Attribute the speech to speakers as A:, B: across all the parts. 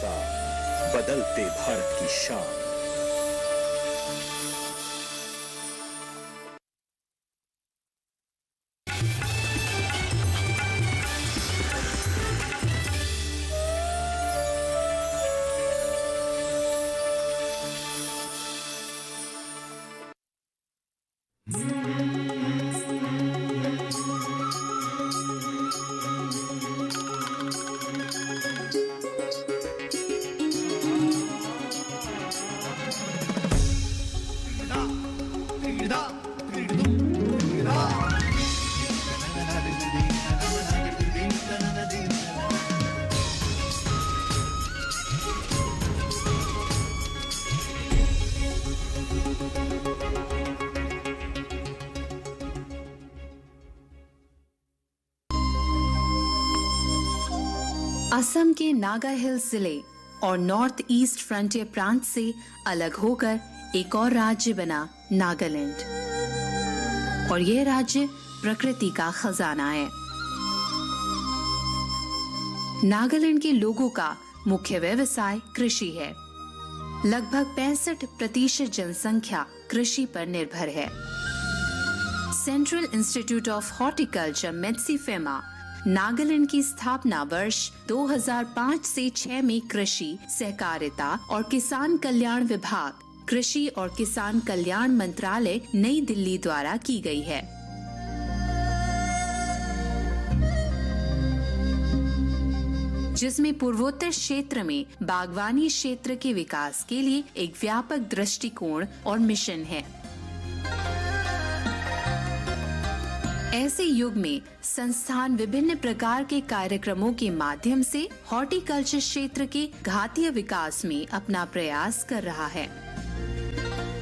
A: भरोसा, बदलते भारत की शान।
B: असम के नागा हिल्स जिले और नॉर्थ ईस्ट फ्रंटियर प्रांत से अलग होकर एक और राज्य बना नागालैंड। और यह राज्य प्रकृति का खजाना है। नागालैंड के लोगों का मुख्य व्यवसाय कृषि है। लगभग 65% जनसंख्या कृषि पर निर्भर है। Central institute of horticulture Medziphema Nagaland की स्थापना वर्ष 2005 से 6 में कृषि, सहकारिता और किसान कल्याण विभाग, कृषि और किसान कल्याण मंत्रालय नई दिल्ली द्वारा की गई है। जिसमें पूर्वोत्तर क्षेत्र में बागवानी क्षेत्र के विकास के लिए एक व्यापक दृष्टिकोण और मिशन है। ऐसे युग में संस्थान विभिन्न प्रकार के कार्यक्रमों के माध्यम से हॉर्टिकल्चर क्षेत्र के घातीय विकास में अपना प्रयास कर रहा है।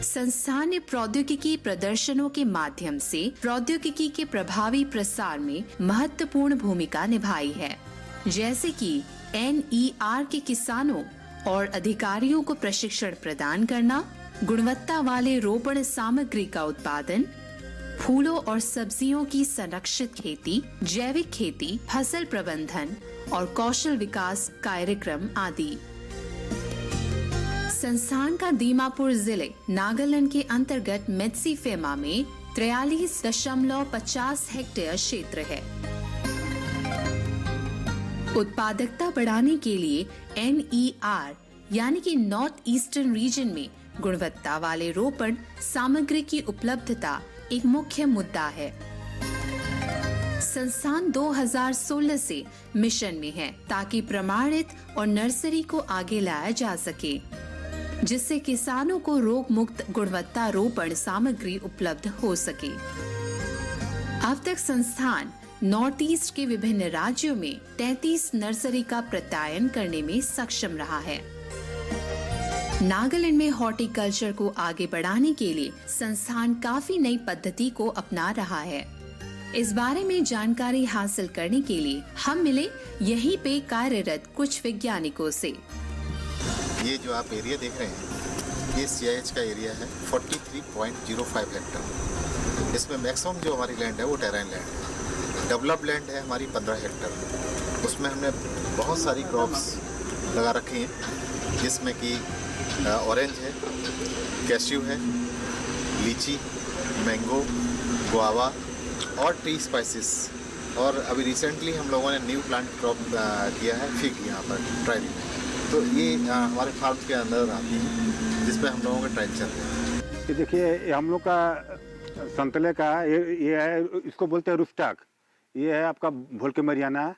B: संस्थान ने प्रौद्योगिकी प्रदर्शनों के माध्यम से प्रौद्योगिकी के प्रभावी प्रसार में महत्वपूर्ण भूमिका निभाई है, जैसे कि NER के किसानों और अधिकारियों को प्रशिक्षण प्रदान करना, गुणवत्ता वाले रोपण सामग्री का उत्पादन, फूलों और सब्जियों की संरक्षित खेती, जैविक खेती, फसल प्रबंधन और कौशल विकास कार्यक्रम आदि। संस्थान का दीमापुर जिले नागालैंड के अंतर्गत मेत्सीफेमा में 43.50 हेक्टेयर क्षेत्र है। उत्पादकता बढ़ाने के लिए NER यानी कि नॉर्थ ईस्टर्न रीजन में गुणवत्ता वाले रोपण सामग्री की उपलब्धता एक मुख्य मुद्दा है। संस्थान 2016 से मिशन में है ताकि प्रमाणित और नर्सरी को आगे लाया जा सके, जिससे किसानों को रोग मुक्त गुणवत्ता रोपण सामग्री उपलब्ध हो सके। अब तक संस्थान नॉर्थ ईस्ट के विभिन्न राज्यों में 33 नर्सरी का प्रत्यायन करने में सक्षम रहा है। नागालैंड में हॉर्टिकल्चर को आगे बढ़ाने के लिए संस्थान काफी नई पद्धति को अपना रहा है। इस बारे में जानकारी हासिल करने के लिए हम मिले यहीं पे कार्यरत कुछ वैज्ञानिकों से।
C: ये जो आप एरिया देख रहे हैं, ये CIH का एरिया है 43.05 हेक्टर। इसमें मैक्सिमम जो हमारी लैंड है वो टेराइन लैंड है। डेवलप्ड लैंड है हमारी 15 हेक्टर। उसमें हमने बहुत सारी क्रॉप्स लगा रखी हैं, जिसमें कि ऑरेंज है, कैश्यू है, लीची, मैंगो, गुआवा और टी स्पाइसेस। और अभी रिसेंटली हम लोगों ने न्यू प्लांट क्रॉप किया है फिग यहाँ पर ट्रायल में। तो ये हमारे फार्म के अंदर आती है, जिसमें हम लोगों के ट्रायल चल रहे हैं।
D: ये देखिए हम लोग का संतले का ये है, इसको बोलते हैं रुस्टाक। ये है आपका भोल के मरियाना,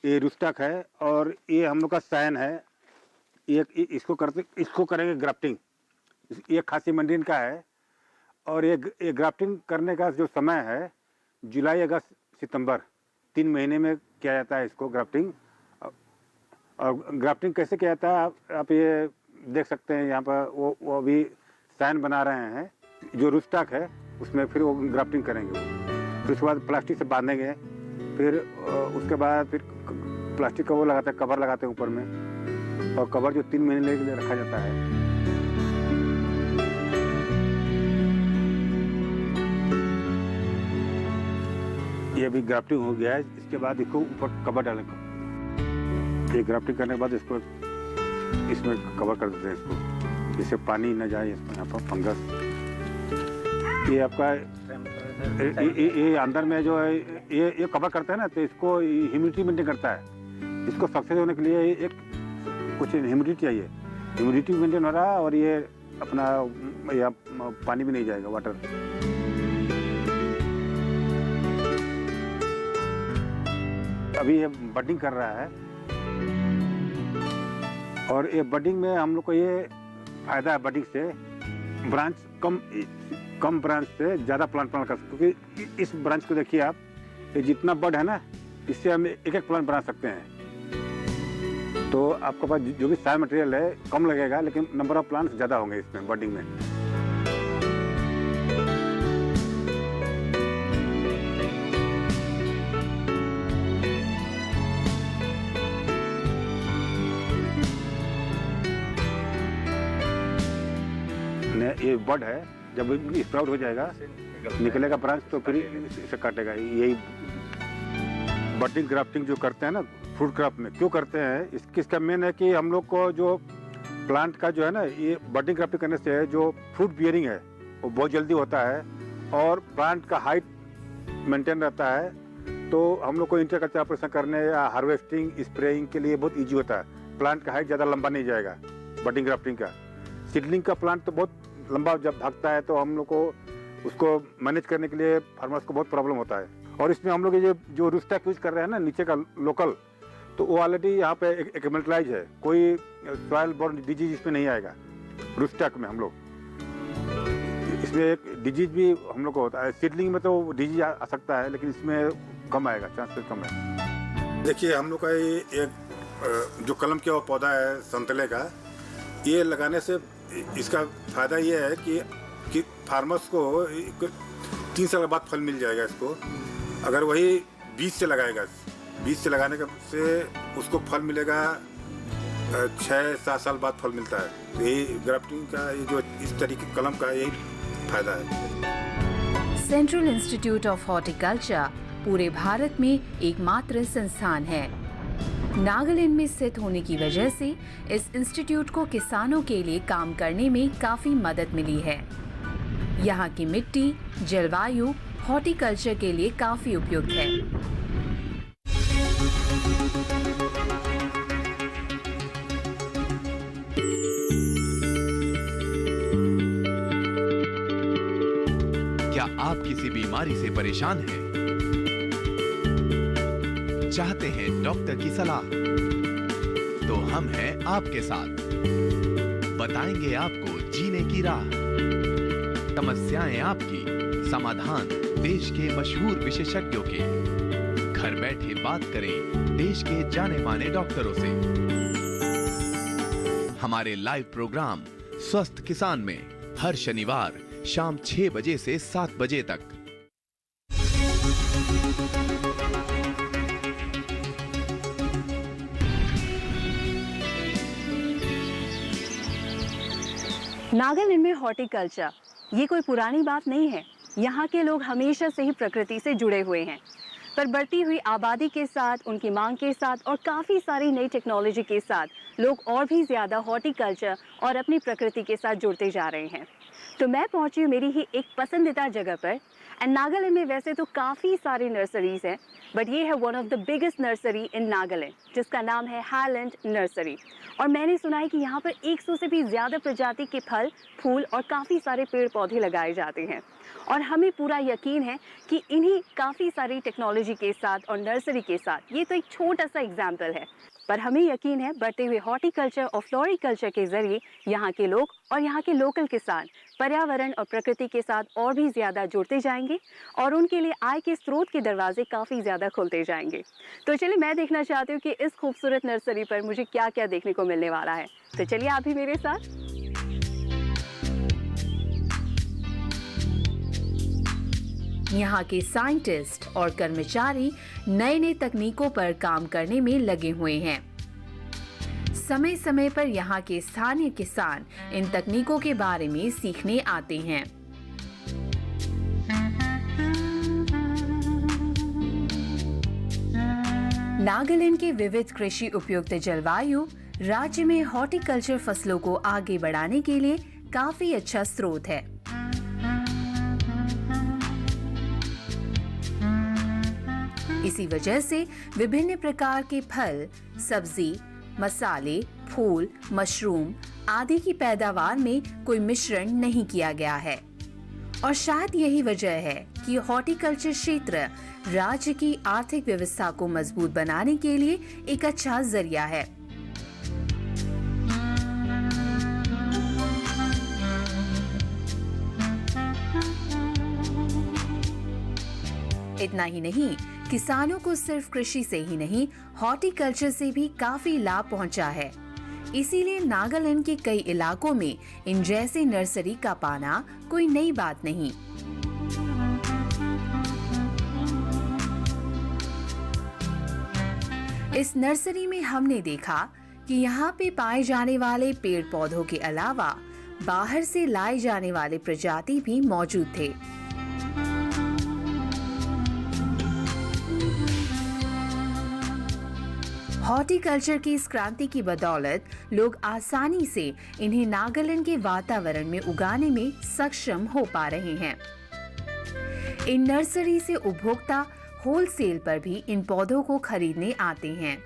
D: ये रुस्टाक है। और ये हम लोग का सैन है। ये इसको करेंगे ग्राफ्टिंग। ये खासी मंडी का है। और ये ग्राफ्टिंग करने का जो समय है जुलाई, अगस्त, सितंबर 3 महीने में किया जाता है इसको ग्राफ्टिंग। और ग्राफ्टिंग कैसे किया जाता है आप ये देख सकते हैं। यहाँ पर वो अभी सैन बना रहे हैं, जो रुस्टाक है उसमें फिर वो ग्राफ्टिंग करेंगे। फिर उसके बाद प्लास्टिक से बांधेंगे। फिर उसके बाद फिर प्लास्टिक का वो लगाते हैं, कवर लगाते हैं ऊपर में। और कवर जो 3 महीने के लिए रखा जाता है। ये अभी ग्राफ्टिंग हो गया है। इसके बाद इसको ऊपर कवर डालेंगे। ये ग्राफ्टिंग करने के बाद इसको इसमें कवर कर देते हैं इसको, जिससे पानी न जाए इसमें, यहाँ पर फंगस। ये आपका ये अंदर में जो है ये कवर करता है ना, तो इसको ह्यूमिडिटी मेंटेन करता है। इसको सक्सेस होने के लिए एक कुछ ह्यूमिडिटी चाहिए, ह्यूमिडिटी मेंटेन हो रहा है और ये अपना या पानी भी नहीं जाएगा, वाटर। अभी ये बडिंग कर रहा है और ये बडिंग में हम लोग को ये फायदा है, बडिंग से ब्रांच कम ब्रांच से ज़्यादा प्लांट कर सकते, क्योंकि इस ब्रांच को देखिए आप, ये जितना बड है ना, इससे हम एक प्लांट बना सकते हैं। तो आपके पास जो भी सारा मटेरियल है कम लगेगा, लेकिन नंबर ऑफ प्लांट्स ज़्यादा होंगे इसमें बडिंग में। ये बड है, जब स्प्राउट हो जाएगा निकलेगा ब्रांच, तो फिर इसे काटेगा। यही बडिंग ग्राफ्टिंग जो करते हैं ना फ्रूट क्रॉप में, क्यों करते हैं, इसका मेन है कि हम लोग को जो प्लांट का जो है ना, ये बडिंग ग्राफ्टिंग करने से जो फ्रूट बियरिंग है वो बहुत जल्दी होता है और प्लांट का हाइट मेंटेन रहता है। तो हम लोग को इंटरकल्चर ऑपरेशन करने या हार्वेस्टिंग स्प्रेइंग के लिए बहुत ईजी होता है। प्लांट का हाइट ज़्यादा लंबा नहीं जाएगा बडिंग ग्राफ्टिंग का। सीडलिंग का प्लांट तो बहुत लंबा जब भागता है, तो हम लोग को उसको मैनेज करने के लिए फार्मर्स को बहुत प्रॉब्लम होता है। और इसमें हम लोग ये जो रूस्टैक यूज कर रहे हैं ना नीचे का लोकल, तो वो ऑलरेडी यहाँ पे एक्मेंटलाइज है, कोई सॉइल बोर्न डिजीज इसमें नहीं आएगा। रूस्टैक में हम लोग इसमें एक डिजीज भी हम लोग को होता है। सीडलिंग में तो डिजीज आ सकता है, लेकिन इसमें कम आएगा, चांसेस कम है। देखिए हम लोग का ये एक जो कलम किया हुआ पौधा है संतले का, ये लगाने से इसका फायदा ये है कि फार्मर्स को 3 साल बाद फल मिल जाएगा इसको। अगर वही बीज से लगाएगा, बीज से लगाने से उसको फल मिलेगा 6-7 साल बाद फल मिलता है। यही ग्राफ्टिंग का ये जो इस तरीके कलम का यही फायदा है।
B: सेंट्रल इंस्टीट्यूट ऑफ हॉर्टिकल्चर पूरे भारत में एकमात्र संस्थान है। नागालैंड में स्थित होने की वजह से इस इंस्टीट्यूट को किसानों के लिए काम करने में काफी मदद मिली है। यहाँ की मिट्टी, जलवायु हॉर्टिकल्चर के लिए काफी उपयुक्त है।
E: क्या आप किसी बीमारी से परेशान हैं? चाहते हैं डॉक्टर की सलाह? तो हम हैं आपके साथ, बताएंगे आपको जीने की राह। समस्याएं आपकी, समाधान देश के मशहूर विशेषज्ञों के। घर बैठे बात करें देश के जाने माने डॉक्टरों से। हमारे लाइव प्रोग्राम स्वस्थ किसान में हर शनिवार शाम 6 बजे से 7 बजे तक।
F: नागालैंड में हॉर्टिकल्चर ये कोई पुरानी बात नहीं है। यहाँ के लोग हमेशा से ही प्रकृति से जुड़े हुए हैं, पर बढ़ती हुई आबादी के साथ, उनकी मांग के साथ और काफ़ी सारी नई टेक्नोलॉजी के साथ लोग और भी ज़्यादा हॉर्टिकल्चर और अपनी प्रकृति के साथ जुड़ते जा रहे हैं। तो मैं पहुंची हूँ मेरी ही एक पसंदीदा जगह पर। एंड नागालैंड में वैसे तो काफ़ी सारी नर्सरीज हैं, बट ये है one of the biggest nursery in Nagaland, जिसका नाम है हाईलैंड नर्सरी। और मैंने सुना है कि यहाँ पर 100 से भी ज़्यादा प्रजाति के फल, फूल और काफ़ी सारे पेड़ पौधे लगाए जाते हैं। और हमें पूरा यकीन है कि इन्हीं काफ़ी सारी टेक्नोलॉजी के साथ और नर्सरी के साथ, ये तो एक छोटा सा एग्जाम्पल है, पर हमें यकीन है बढ़ते हुए हॉर्टिकल्चर और फ्लोरिकल्चर के जरिए यहाँ के लोग और यहाँ के लोकल किसान पर्यावरण और प्रकृति के साथ और भी ज़्यादा जुड़ते जाएंगे और उनके लिए आय के स्रोत के दरवाजे काफ़ी ज़्यादा खुलते जाएंगे। तो चलिए मैं देखना चाहती हूँ कि इस खूबसूरत नर्सरी पर मुझे क्या क्या देखने को मिलने वाला है। तो चलिए आप भी मेरे साथ।
B: यहाँ के साइंटिस्ट और कर्मचारी नए नए तकनीकों पर काम करने में लगे हुए हैं। समय समय पर यहाँ के स्थानीय किसान इन तकनीकों के बारे में सीखने आते हैं। नागालैंड के विविध कृषि उपयुक्त जलवायु, राज्य में हॉर्टिकल्चर फसलों को आगे बढ़ाने के लिए काफी अच्छा स्रोत है। इसी वजह से विभिन्न प्रकार के फल, सब्जी, मसाले, फूल, मशरूम आदि की पैदावार में कोई मिश्रण नहीं किया गया है। और शायद यही वजह है कि हॉर्टिकल्चर क्षेत्र राज्य की आर्थिक व्यवस्था को मजबूत बनाने के लिए एक अच्छा जरिया है। इतना ही नहीं, किसानों को सिर्फ कृषि से ही नहीं, हॉर्टिकल्चर से भी काफी लाभ पहुंचा है। इसीलिए नागालैंड के कई इलाकों में इन जैसे नर्सरी का पाना कोई नई बात नहीं। इस नर्सरी में हमने देखा कि यहाँ पे पाए जाने वाले पेड़ पौधों के अलावा बाहर से लाए जाने वाले प्रजाति भी मौजूद थे। हॉर्टिकल्चर की इस क्रांति की बदौलत लोग आसानी से इन्हें नागालैंड के वातावरण में उगाने में सक्षम हो पा रहे हैं। इन नर्सरी से उपभोक्ता होलसेल पर भी इन पौधों को खरीदने आते हैं।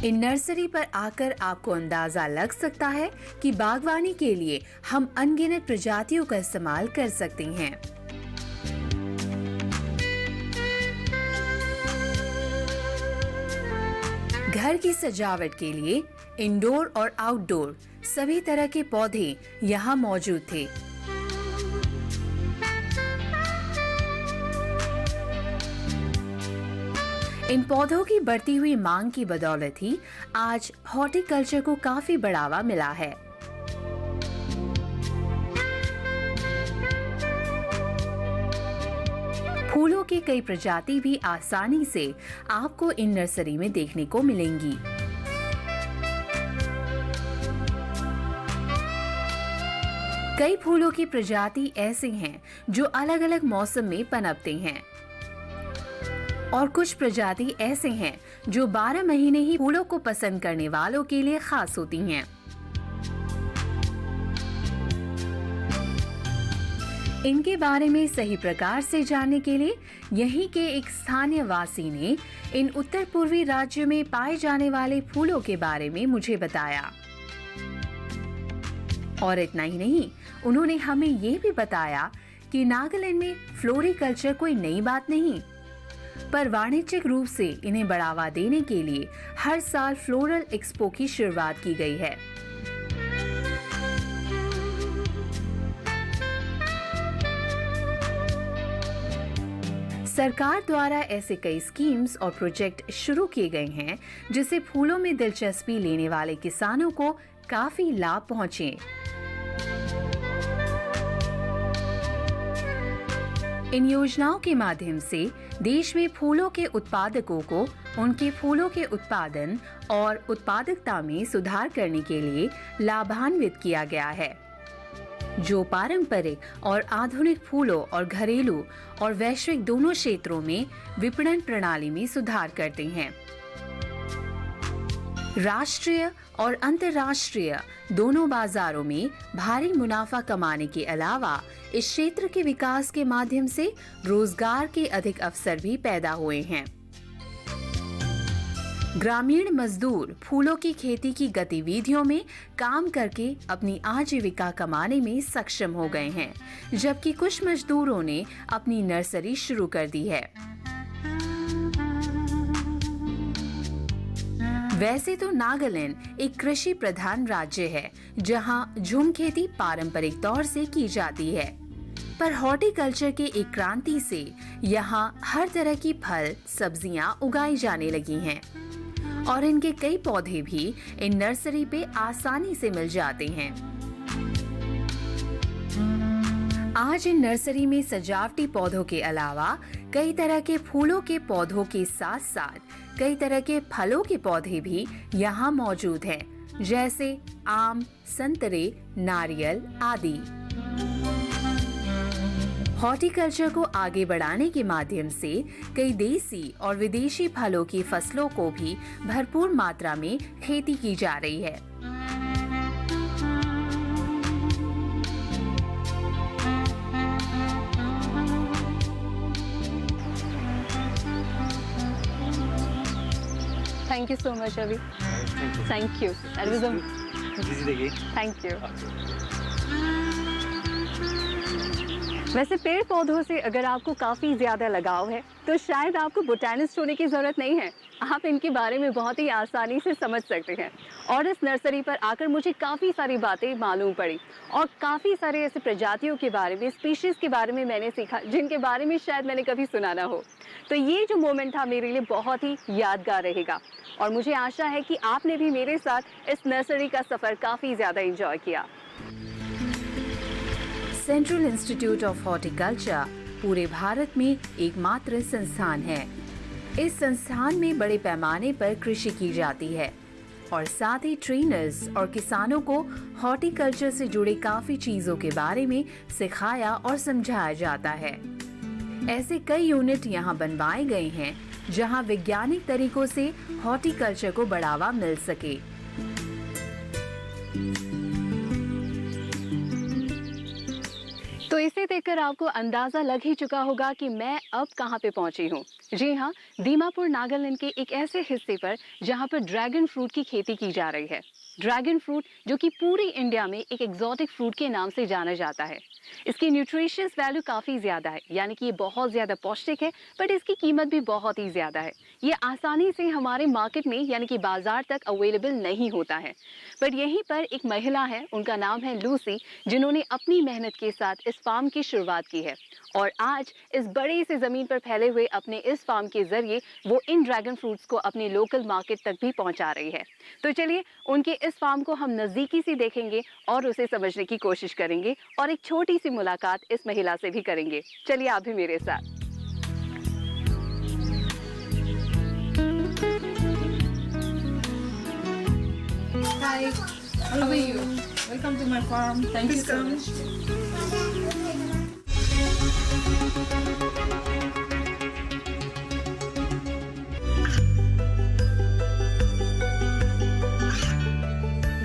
B: इन नर्सरी पर आकर आपको अंदाजा लग सकता है कि बागवानी के लिए हम अनगिनत प्रजातियों का इस्तेमाल कर सकते हैं। घर की सजावट के लिए इंडोर और आउटडोर सभी तरह के पौधे यहाँ मौजूद थे। इन पौधों की बढ़ती हुई मांग की बदौलत ही आज हॉर्टिकल्चर को काफी बढ़ावा मिला है। फूलों की कई प्रजाति भी आसानी से आपको इन नर्सरी में देखने को मिलेंगी। कई फूलों की प्रजाति ऐसे हैं जो अलग अलग मौसम में पनपते हैं और कुछ प्रजाति ऐसे हैं जो 12 महीने ही फूलों को पसंद करने वालों के लिए खास होती हैं। इनके बारे में सही प्रकार से जानने के लिए यहीं के एक स्थानीय वासी ने इन उत्तर पूर्वी राज्यों में पाए जाने वाले फूलों के बारे में मुझे बताया। और इतना ही नहीं, उन्होंने हमें ये भी बताया कि नागालैंड में फ्लोरिकल्चर कोई नई बात नहीं, पर वाणिज्यिक रूप से इन्हें बढ़ावा देने के लिए हर साल फ्लोरल एक्सपो की शुरुआत की गई है। सरकार द्वारा ऐसे कई स्कीम्स और प्रोजेक्ट शुरू किए गए हैं जिससे फूलों में दिलचस्पी लेने वाले किसानों को काफी लाभ पहुंचे। इन योजनाओं के माध्यम से देश में फूलों के उत्पादकों को उनके फूलों के उत्पादन और उत्पादकता में सुधार करने के लिए लाभान्वित किया गया है, जो पारंपरिक और आधुनिक फूलों और घरेलू और वैश्विक दोनों क्षेत्रों में विपणन प्रणाली में सुधार करते हैं। राष्ट्रीय और अंतर्राष्ट्रीय दोनों बाजारों में भारी मुनाफा कमाने के अलावा इस क्षेत्र के विकास के माध्यम से रोजगार के अधिक अवसर भी पैदा हुए हैं। ग्रामीण मजदूर फूलों की खेती की गतिविधियों में काम करके अपनी आजीविका कमाने में सक्षम हो गए हैं, जबकि कुछ मजदूरों ने अपनी नर्सरी शुरू कर दी है। वैसे तो नागालैंड एक कृषि प्रधान राज्य है, जहां झूम खेती पारंपरिक तौर से की जाती है, पर हॉर्टिकल्चर के एक क्रांति से यहां हर तरह की फल, सब्जियां उगाई जाने लगी हैं और इनके कई पौधे भी इन नर्सरी पे आसानी से मिल जाते हैं। आज इन नर्सरी में सजावटी पौधों के अलावा कई तरह के फूलों के पौधों के साथ साथ कई तरह के फलों के पौधे भी यहाँ मौजूद हैं, जैसे आम, संतरे, नारियल आदि। हॉर्टिकल्चर को आगे बढ़ाने के माध्यम से कई देसी और विदेशी फलों की फसलों को भी भरपूर मात्रा में खेती की जा रही है।
F: Thank you so much, Avi. Thank you. That was Thank you. वैसे पेड़ पौधों से अगर आपको काफ़ी ज़्यादा लगाव है तो शायद आपको बोटैनिस्ट होने की ज़रूरत नहीं है। आप इनके बारे में बहुत ही आसानी से समझ सकते हैं। और इस नर्सरी पर आकर मुझे काफ़ी सारी बातें मालूम पड़ी और काफ़ी सारे ऐसे प्रजातियों के बारे में, स्पीशीज़ के बारे में मैंने सीखा जिनके बारे में शायद मैंने कभी सुना ना हो। तो ये जो मोमेंट था मेरे लिए बहुत ही यादगार रहेगा और मुझे आशा है कि आपने भी मेरे साथ इस नर्सरी का सफ़र काफ़ी ज़्यादा एंजॉय किया।
B: सेंट्रल इंस्टीट्यूट ऑफ हॉर्टिकल्चर पूरे भारत में एकमात्र संस्थान है। इस संस्थान में बड़े पैमाने पर कृषि की जाती है और साथ ही ट्रेनर्स और किसानों को हॉर्टिकल्चर से जुड़े काफी चीजों के बारे में सिखाया और समझाया जाता है। ऐसे कई यूनिट यहाँ बनवाए गए हैं जहाँ वैज्ञानिक तरीकों से हॉर्टिकल्चर को बढ़ावा मिल सके।
F: तो इसे देखकर आपको अंदाजा लग ही चुका होगा कि मैं अब कहाँ पे पहुँची हूँ। जी हाँ, दीमापुर नागालैंड के एक ऐसे हिस्से पर जहाँ पर ड्रैगन फ्रूट की खेती की जा रही है। ड्रैगन फ्रूट जो कि पूरी इंडिया में एक एक्सोटिक फ्रूट के नाम से जाना जाता है। इसकी न्यूट्रिशियस वैल्यू काफ़ी ज़्यादा है, यानी कि ये बहुत ज़्यादा पौष्टिक है, बट इसकी कीमत भी बहुत ही ज़्यादा है। ये आसानी से हमारे मार्केट में यानी कि बाज़ार तक अवेलेबल नहीं होता है। बट यहीं पर एक महिला है, उनका नाम है लूसी, जिन्होंने अपनी मेहनत के साथ इस फार्म की शुरुआत की है और आज इस बड़े से ज़मीन पर फैले हुए अपने इस फार्म के ज़रिए वो इन ड्रैगन फ्रूट्स को अपने लोकल मार्केट तक भी पहुँचा रही है। तो चलिए उनके इस फार्म को हम नज़दीकी से देखेंगे और उसे समझने की कोशिश करेंगे और एक छोटी सी मुलाकात इस महिला से भी करेंगे। चलिए आप भी मेरे साथ।
G: Hi, how are you? Welcome to my farm. Thank you so much.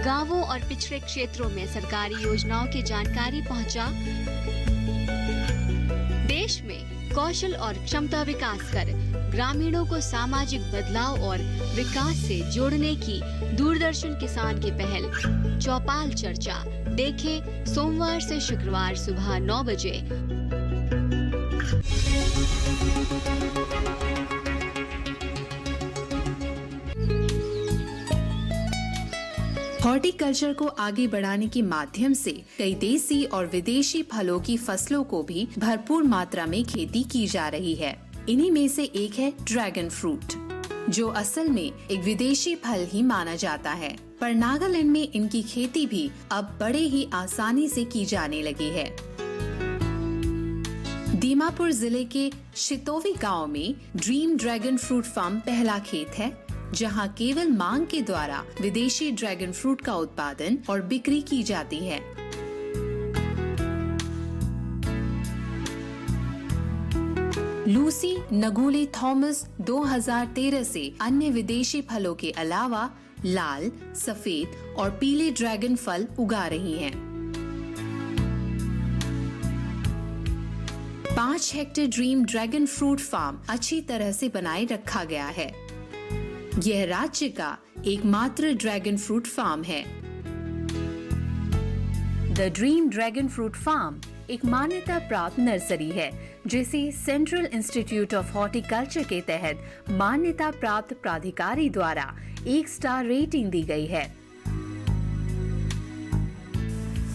H: गांवों और पिछड़े क्षेत्रों में सरकारी योजनाओं की जानकारी पहुंचा। देश में कौशल और क्षमता विकास कर ग्रामीणों को सामाजिक बदलाव और विकास से जोड़ने की दूरदर्शन किसान की पहल चौपाल चर्चा देखें सोमवार से शुक्रवार सुबह 9 बजे।
B: हॉर्टिकल्चर को आगे बढ़ाने के माध्यम से कई देसी और विदेशी फलों की फसलों को भी भरपूर मात्रा में खेती की जा रही है। इन्हीं में से एक है ड्रैगन फ्रूट, जो असल में एक विदेशी फल ही माना जाता है, पर नागालैंड में इनकी खेती भी अब बड़े ही आसानी से की जाने लगी है। दीमापुर जिले के शितोवी गांव में ड्रीम ड्रैगन फ्रूट फार्म पहला खेत है, जहां केवल मांग के द्वारा विदेशी ड्रैगन फ्रूट का उत्पादन और बिक्री की जाती है। लूसी नगुली थॉमस 2013 से अन्य विदेशी फलों के अलावा लाल, सफेद और पीले ड्रैगन फल उगा रही हैं। 5 hectare dream dragon fruit farm अच्छी तरह से बनाए रखा गया है। यह राज्य का एकमात्र ड्रैगन फ्रूट फार्म है। The dream dragon fruit farm एक मान्यता प्राप्त नर्सरी है, जिसे सेंट्रल इंस्टीट्यूट ऑफ हॉर्टिकल्चर के तहत मान्यता प्राप्त प्राधिकारी द्वारा 1 स्टार रेटिंग दी गई है।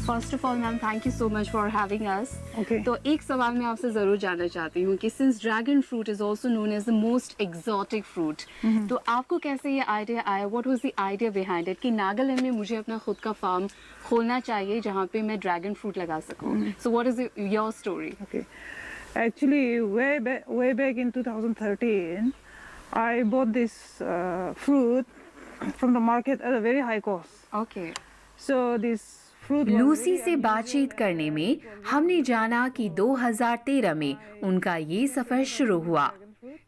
F: First of all ma'am, thank you so much for having us.
G: Okay.
F: तो एक सवाल मैं आपसे ज़रूर जानना चाहती हूँ कि since dragon fruit is also known as the most exotic fruit, तो आपको कैसे ये आइडिया आया, what was the idea behind it कि नागालैंड में मुझे अपना खुद का फार्म खोलना चाहिए जहाँ पे मैं ड्रैगन फ्रूट लगा सकूँ? So what is your story?
G: Okay. Actually, way back in 2013, I bought this fruit from the market at a very high cost.
F: Okay.
G: So this fruit was
B: Lucy
G: very
B: से बातचीत करने में हमने जाना कि 2013 में उनका ये सफर शुरू हुआ,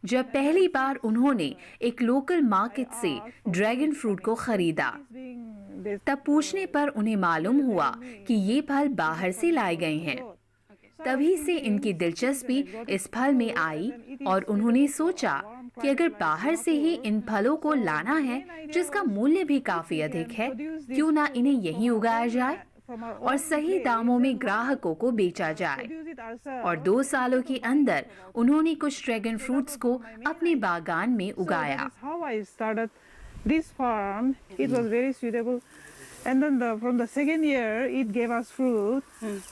B: जब पहली बार उन्होंने एक लोकल मार्केट से ड्रैगन फ्रूट को खरीदा।
G: being
B: तब पूछने पर उन्हें मालूम हुआ कि ये फल बाहर से लाए गए हैं। तभी से इनकी दिलचस्पी इस फल में आई और उन्होंने सोचा कि अगर बाहर से ही इन फलों को लाना है, जिसका मूल्य भी काफी अधिक है, क्यों ना इन्हें यहीं उगाया जाए और सही दामों में ग्राहकों को बेचा जाए। और 2 सालों के अंदर उन्होंने कुछ ड्रैगन फ्रूट्स को अपने बागान में उगाया।
G: That is how I started this farm. It was very suitable. And then from the second year, it gave us fruit.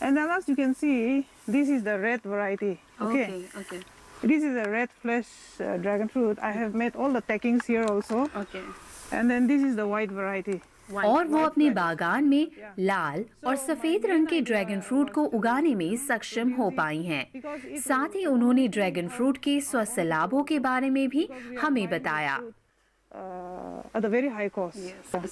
G: And then as you can see, this is the red variety. Okay.
F: Okay.
G: This is a red flesh dragon fruit. I have made all the takings here also.
F: Okay.
G: And then this is the white variety.
B: और वो अपने बागान में लाल और सफेद रंग के dragon fruit को उगाने में सक्षम हो पाई हैं। साथ ही उन्होंने ड्रैगन फ्रूट के स्वस्थ लाभों के बारे में भी हमें बताया।
G: At a very high cost.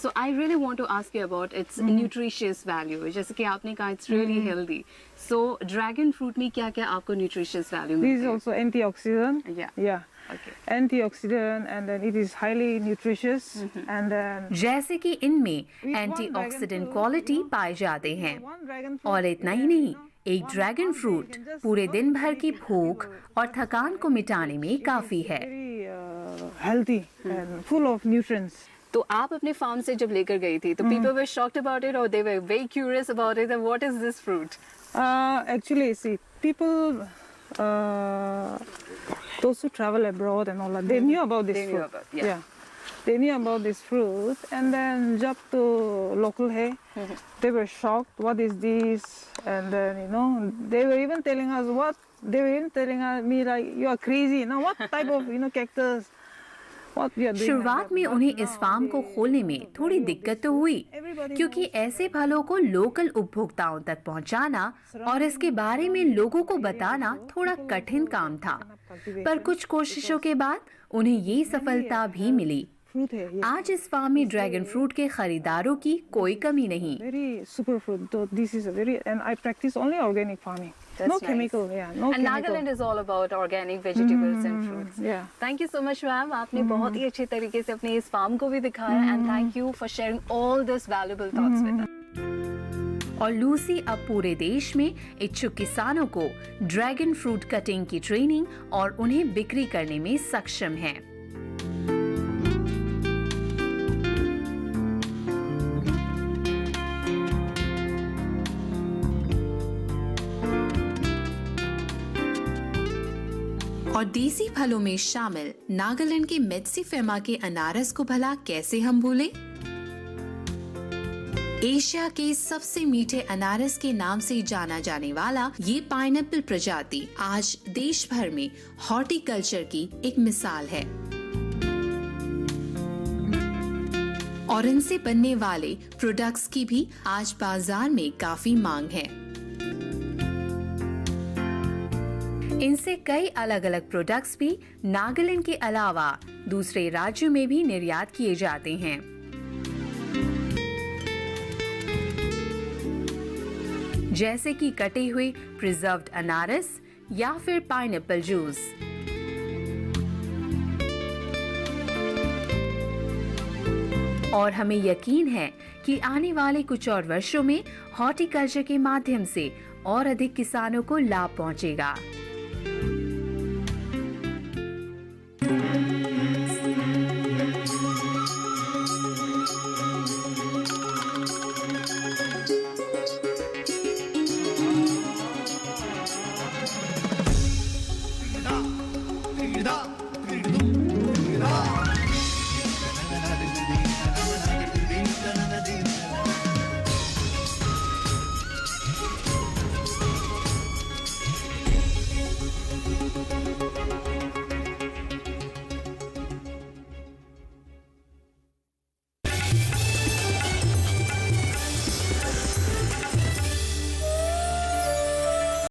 F: So I really want to ask you about its nutritious value. जैसे कि आपने कहा it's really healthy. So dragon fruit में क्या-क्या आपको nutritious value
G: This
F: मिलती
G: is
F: है?
G: also antioxidant.
F: Yeah.
G: Yeah.
F: Okay.
G: Antioxidant, and then it is highly nutritious. And then
B: जैसे कि इनमें एंटीऑक्सीडेंट क्वालिटी पाए जाते हैं।
G: one dragon fruit.
B: और इतना ही नहीं, एक ड्रैगन फ्रूट पूरे दिन भर की भूख और थकान को मिटाने में काफी है।
G: Very healthy and full of nutrients.
F: तो आप अपने फार्म से जब लेकर गई थी, तो people were shocked about it or they were very curious about it and what is this fruit?
G: Actually, see, people, those who travel abroad and all that, they knew about this
F: They knew
G: fruit.
F: about, yeah.
G: They knew about this fruit, and then jab to local hai, they were shocked. What is this? And then they were even telling us what. They were even telling me like, you are crazy. What type of cactus? What we are doing?
B: शुरुआत में उन्हें इस farm को खोलने में थोड़ी दिक्कत तो हुई, क्योंकि ऐसे फलों को लोकल उपभोक्ताओं तक पहुंचाना और इसके बारे में लोगों को बताना थोड़ा कठिन काम था। पर कुछ कोशिशों के बाद उन्हें ये सफलता भी मिली।
G: Fruit hai, yeah.
B: आज इस फार्म में ड्रैगन फ्रूट के खरीदारों की कोई कमी नहीं।
G: Very super fruit. So this is a very, and I practice only organic farming.
F: That's
G: No
F: nice.
G: chemical, yeah. No
F: And
G: chemical.
F: Nagaland is all about organic vegetables and fruits.
G: Yeah.
F: Thank you so much, ma'am. आपने बहुत ही अच्छे तरीके से अपने इस farm को भी दिखाया and thank you for sharing all this valuable thoughts with us.
B: और लूसी अब पूरे देश में इच्छुक किसानों को ड्रैगन फ्रूट कटिंग की ट्रेनिंग और उन्हें बिक्री करने में सक्षम है। और देसी फलों में शामिल नागालैंड के मेत्सीफेमा के अनारस को भला कैसे हम भूलें? एशिया के सबसे मीठे अनारस के नाम से जाना जाने वाला ये पाइनएप्पल प्रजाति आज देश भर में हॉर्टिकल्चर की एक मिसाल है और इनसे बनने वाले प्रोडक्ट्स की भी आज बाजार में काफी मांग है। इनसे कई अलग अलग प्रोडक्ट्स भी नागालैंड के अलावा दूसरे राज्यों में भी निर्यात किए जाते हैं। जैसे कि कटे हुए प्रिजर्व्ड अनारस या फिर पाइनएप्पल जूस। और हमें यकीन है कि आने वाले कुछ और वर्षों में हॉर्टिकल्चर के माध्यम से और अधिक किसानों को लाभ पहुंचेगा।